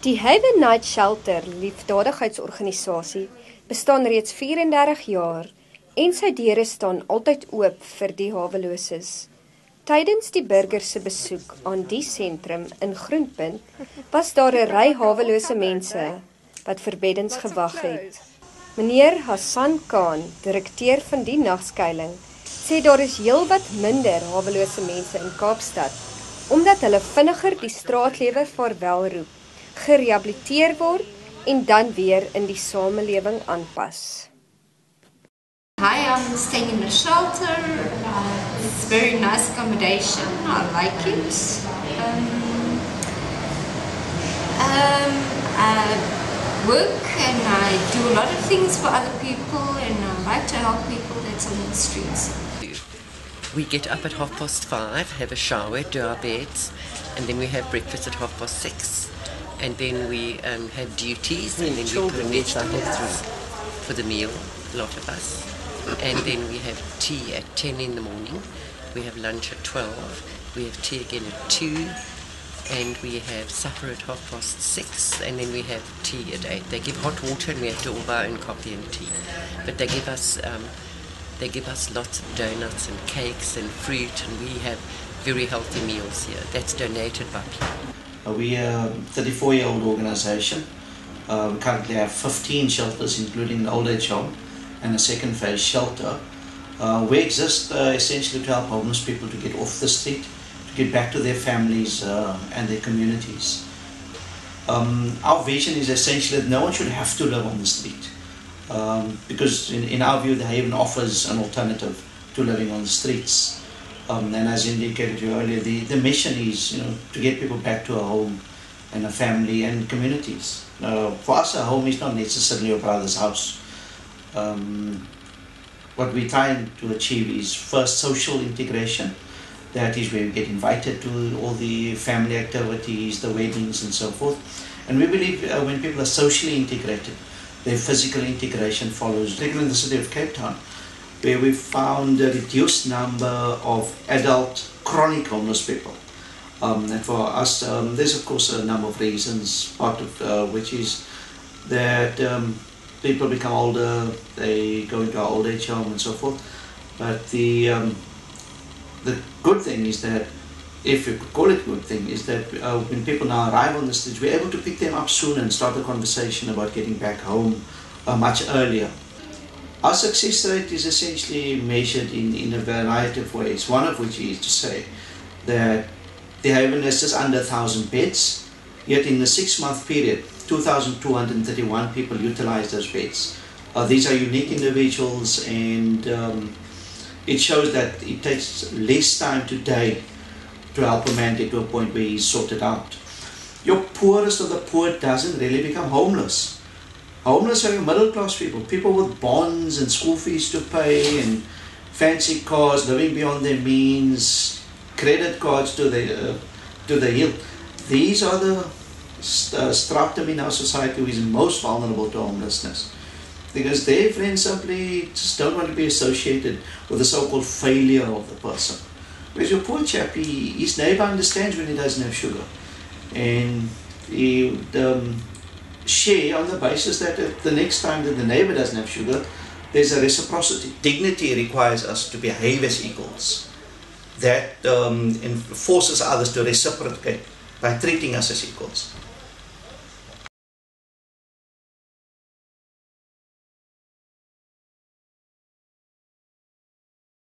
Die Shelter-liefdadigheidsorganisasie bestaan reeds 34 jaar en sy deure staan altyd oop vir die haweloses. Tydens die Burger se besoek aan die sentrum in Groenkloof was daar 'n ry hawelose mense wat vir beddens gewag het. Meneer Hassan Khan, direkteur van die nagskuiling, sê daar is heelwat minder hawelose mense in Kaapstad, omdat hulle vinniger die straatlewe vaarwel roep, gerehabiliteer word en dan weer in die samelewing aanpas. Hi, I'm staying in a shelter. It's very nice accommodation. I like it. I work and I do a lot of things for other people, and I like to help people that's on the streets. We get up at 5:30, have a shower, do our beds, and then we have breakfast at 6:30. And then we have duties, and then we permit for the meal, a lot of us. And then we have tea at 10 in the morning. We have lunch at 12. We have tea again at 2. And we have supper at 6:30. And then we have tea at 8. They give hot water, and we have to all buy our own coffee and tea. But they give us lots of donuts and cakes and fruit, and we have very healthy meals here. That's donated by people. We are a 34-year-old organisation. We currently have 15 shelters, including the old age home and a second phase shelter. We exist essentially to help homeless people to get off the street, to get back to their families and their communities. Our vision is essentially that no one should have to live on the street, because in our view the Haven offers an alternative to living on the streets. And as indicated earlier, the mission is, to get people back to a home and a family and communities. For us, a home is not necessarily your brother's house. What we're trying to achieve is first social integration. That is where we get invited to all the family activities, the weddings and so forth. And we believe when people are socially integrated, their physical integration follows, particularly in the city of Cape Town, where we found a reduced number of adult chronic homeless people. And for us, there's of course a number of reasons, part of which is that people become older, they go into our old age home and so forth. But the good thing is that, if you could call it a good thing, is that when people now arrive on the streets, we're able to pick them up soon and start a conversation about getting back home much earlier. Our success rate is essentially measured in a variety of ways, one of which is to say that the Haven has just under 1,000 beds, yet in the 6-month period, 2,231 people utilize those beds. These are unique individuals, and it shows that it takes less time today to help a man get to a point where he's sorted out. Your poorest of the poor doesn't really become homeless. Homeless are your middle class people, people with bonds and school fees to pay and fancy cars, living beyond their means, credit cards to the hilt. These are the stratum in our society who is most vulnerable to homelessness, because their friends simply just don't want to be associated with the so-called failure of the person. Whereas your poor chap, his neighbour understands when he doesn't have sugar, and he share on the basis that the next time that the neighbour doesn't have sugar, there's a reciprocity. Dignity requires us to behave as equals. That forces others to reciprocate by treating us as equals.